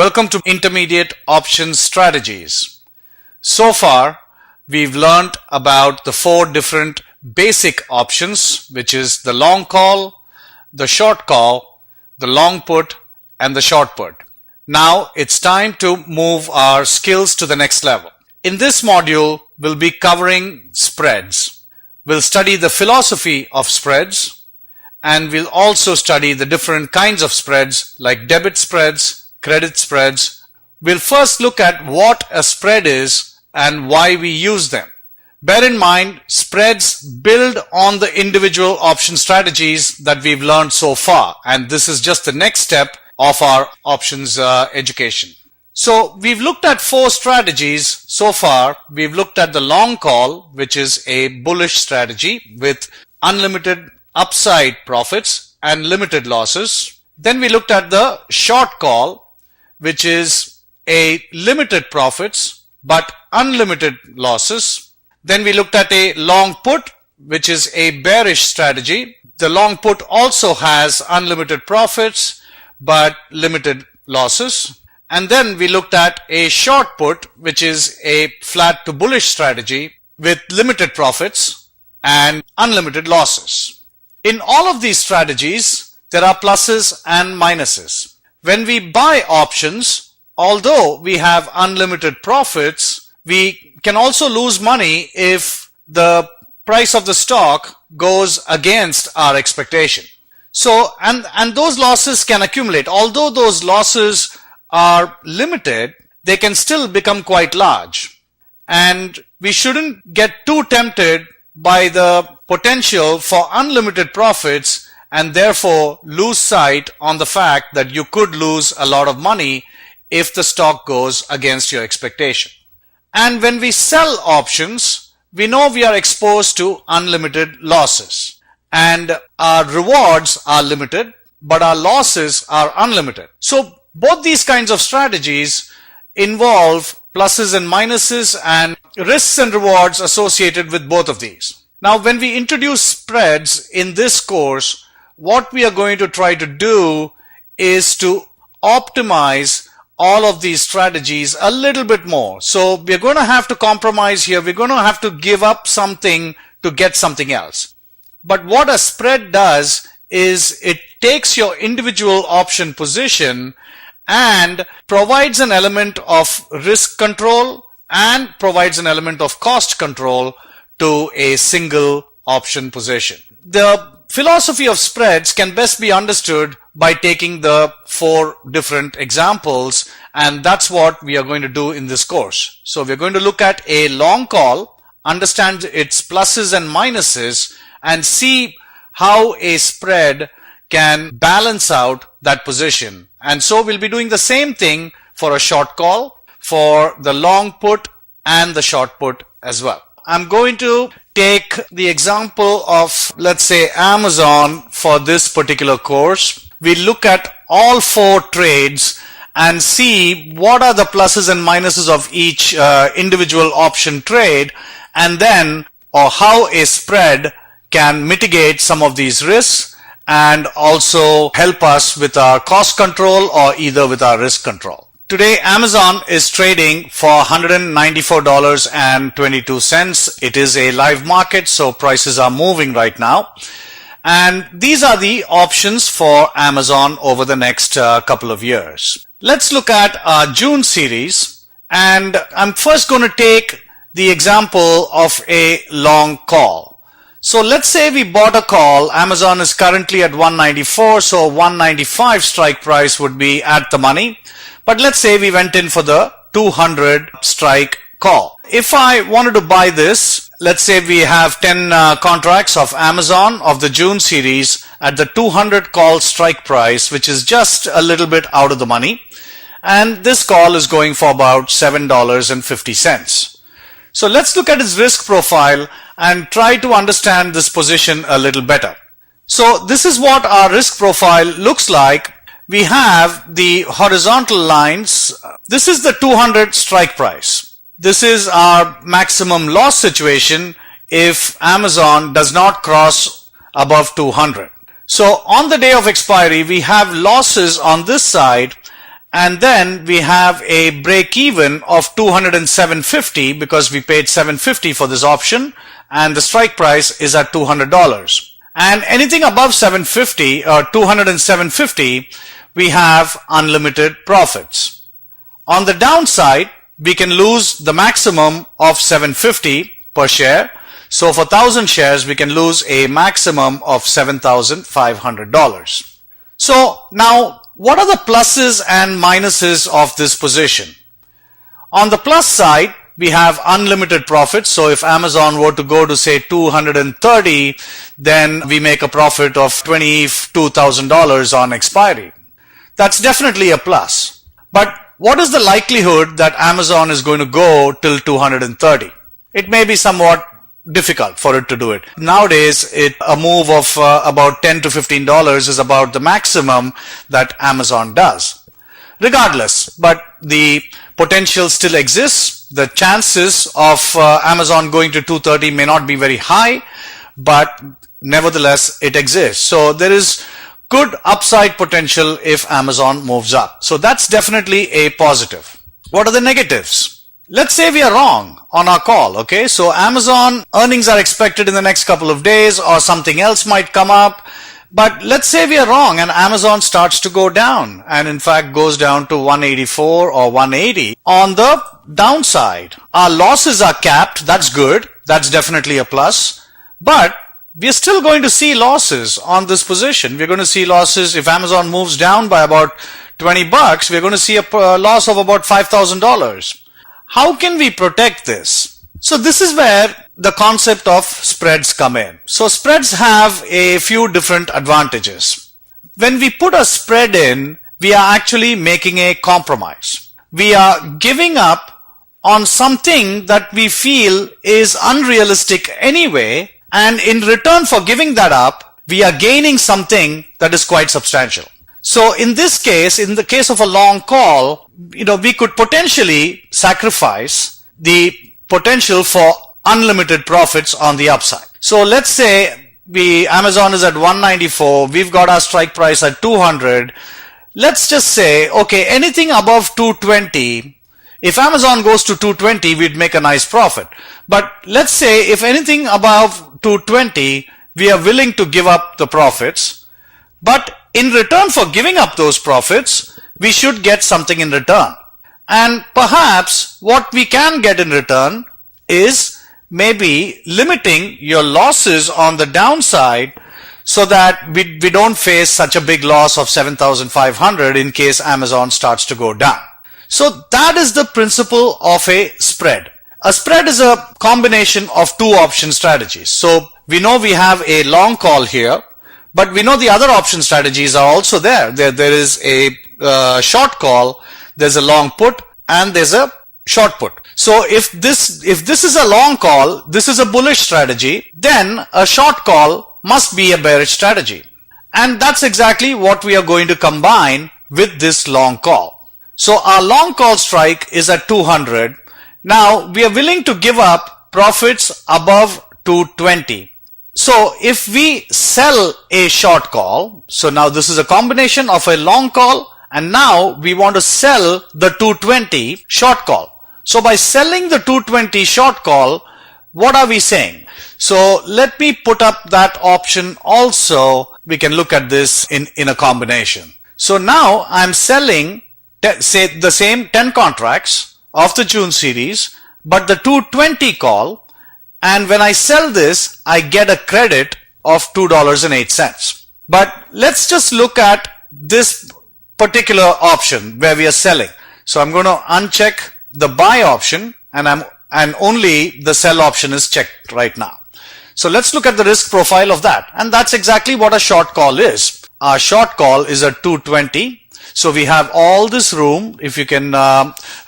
Welcome to Intermediate Options Strategies. So far, we've learned about the four different basic options, which is the long call, the short call, the long put, and the short put. Now it's time to move our skills to the next level. In this module, we'll be covering spreads. We'll study the philosophy of spreads, and we'll also study the different kinds of spreads like debit spreads, credit spreads. We'll first look at what a spread is and why we use them. Bear in mind, spreads build on the individual option strategies that we've learned so far, and this is just the next step of our options education. So we've looked at four strategies so far. We've looked at the long call, which is a bullish strategy with unlimited upside profits and limited losses. Then we looked at the short call, which is a limited profits but unlimited losses. Then we looked at a long put, which is a bearish strategy. The long put also has unlimited profits but limited losses. And then we looked at a short put, which is a flat to bullish strategy with limited profits and unlimited losses. In all of these strategies, there are pluses and minuses. When we buy options, although we have unlimited profits, we can also lose money if the price of the stock goes against our expectation. So, and those losses can accumulate. Although those losses are limited, they can still become quite large. And we shouldn't get too tempted by the potential for unlimited profits and therefore lose sight on the fact that you could lose a lot of money if the stock goes against your expectation. And when we sell options, we know we are exposed to unlimited losses. And our rewards are limited, but our losses are unlimited. So both these kinds of strategies involve pluses and minuses and risks and rewards associated with both of these. Now, when we introduce spreads in this course, what we are going to try to do is to optimize all of these strategies a little bit more. So we're going to have to compromise here. We're going to have to give up something to get something else. But what a spread does is it takes your individual option position and provides an element of risk control and provides an element of cost control to a single option position. The philosophy of spreads can best be understood by taking the four different examples, and that's what we are going to do in this course. So we're going to look at a long call, understand its pluses and minuses, and see how a spread can balance out that position. And so we'll be doing the same thing for a short call, for the long put and the short put as well. I'm going to take the example of, let's say, Amazon for this particular course. We look at all four trades and see what are the pluses and minuses of each individual option trade, and then or how a spread can mitigate some of these risks and also help us with our cost control or either with our risk control. Today, Amazon is trading for $194.22. It is a live market, so prices are moving right now. And these are the options for Amazon over the next couple of years. Let's look at our June series. And I'm first going to take the example of a long call. So let's say we bought a call. Amazon is currently at 194, so 195 strike price would be at the money. But let's say we went in for the 200 strike call. If I wanted to buy this, let's say we have 10 contracts of Amazon of the June series at the 200 call strike price, which is just a little bit out of the money. And this call is going for about $7.50. So let's look at its risk profile and try to understand this position a little better. So this is what our risk profile looks like. We have the horizontal lines. This is the 200 strike price. This is our maximum loss situation if Amazon does not cross above 200. So on the day of expiry, we have losses on this side And then we have a break even of 207.50 because we paid $750 for this option and the strike price is at $200. And anything above 750 or 207.50, we have unlimited profits. On the downside, we can lose the maximum of 750 per share. So for 1,000 shares, we can lose a maximum of $7,500. So now, what are the pluses and minuses of this position? On the plus side, we have unlimited profits. So if Amazon were to go to say 230, then we make a profit of $22,000 on expiry. That's definitely a plus. But what is the likelihood that Amazon is going to go till 230? It may be somewhat difficult for it to do it. Nowadays, a move of about $10 to $15 is about the maximum that Amazon does. Regardless, but the potential still exists. The chances of Amazon going to 230 may not be very high, but nevertheless, it exists. So there is good upside potential if Amazon moves up. So that's definitely a positive. What are the negatives? Let's say we are wrong on our call, okay? So Amazon earnings are expected in the next couple of days or something else might come up. But let's say we are wrong and Amazon starts to go down and in fact goes down to 184 or 180. On the downside, our losses are capped. That's good. That's definitely a plus. But we're still going to see losses on this position. We're going to see losses if Amazon moves down by about $20. We're going to see a loss of about $5,000. How can we protect this? So this is where the concept of spreads come in. So spreads have a few different advantages. When we put a spread in, we are actually making a compromise. We are giving up on something that we feel is unrealistic anyway, and in return for giving that up, we are gaining something that is quite substantial. So in this case, in the case of a long call, we could potentially sacrifice the potential for unlimited profits on the upside. So let's say Amazon is at 194, we've got our strike price at 200. Let's just say, okay, anything above 220, if Amazon goes to 220, we'd make a nice profit. But let's say if anything above 220, we are willing to give up the profits, but in return for giving up those profits, we should get something in return. And perhaps what we can get in return is maybe limiting your losses on the downside so that we don't face such a big loss of 7,500 in case Amazon starts to go down. So that is the principle of a spread. A spread is a combination of two option strategies. So we know we have a long call here, but we know the other option strategies are also there. There is a short call, there's a long put, and there's a short put. So if this is a long call, this is a bullish strategy, then a short call must be a bearish strategy. And that's exactly what we are going to combine with this long call. So our long call strike is at 200. Now we are willing to give up profits above 220. So if we sell a short call, so now this is a combination of a long call and now we want to sell the 220 short call. So by selling the 220 short call, what are we saying? So let me put up that option also. We can look at this in a combination. So now I'm selling, say the same 10 contracts of the June series, but the 220 call. And when I sell this, I get a credit of $2.08. But let's just look at this particular option where we are selling. So I'm going to uncheck the buy option and only the sell option is checked right now. So let's look at the risk profile of that. And that's exactly what a short call is. Our short call is at 220. So we have all this room. If you can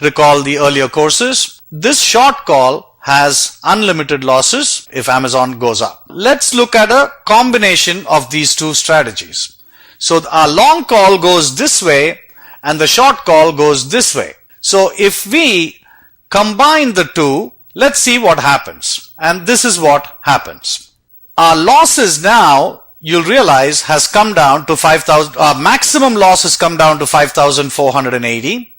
recall the earlier courses, this short call has unlimited losses if Amazon goes up. Let's look at a combination of these two strategies. So our long call goes this way and the short call goes this way. So if we combine the two, let's see what happens. And this is what happens. Our losses now you'll realize has come down to 5,000, our maximum loss has come down to 5,480,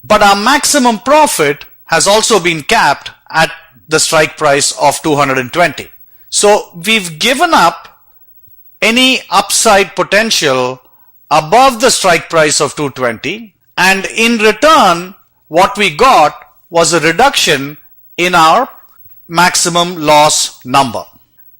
but our maximum profit has also been capped at the strike price of 220. So we've given up any upside potential above the strike price of 220, and in return what we got was a reduction in our maximum loss number.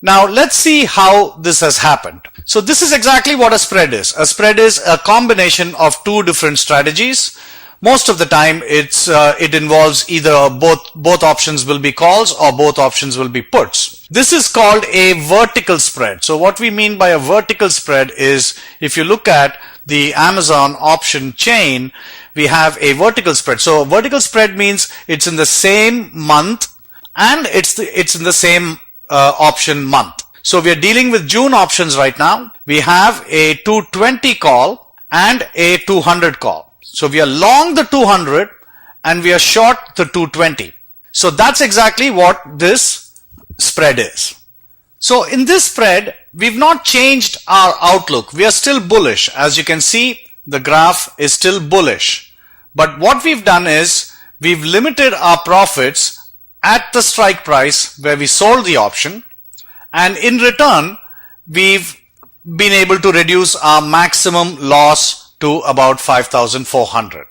Now let's see how this has happened. So this is exactly what a spread is. A spread is a combination of two different strategies. Most of the time it involves either both options will be calls or both options will be puts. This is called a vertical spread. So what we mean by a vertical spread is, if you look at the Amazon option chain, we have a vertical spread. So a vertical spread means it's in the same month and it's in the same option month. So we are dealing with June options right now. We have a 220 call and a 200 call. So we are long the 200 and we are short the 220. So that's exactly what this spread is. So in this spread, we've not changed our outlook. We are still bullish. As you can see, the graph is still bullish. But what we've done is we've limited our profits at the strike price where we sold the option, and in return, we've been able to reduce our maximum loss to about 5,400.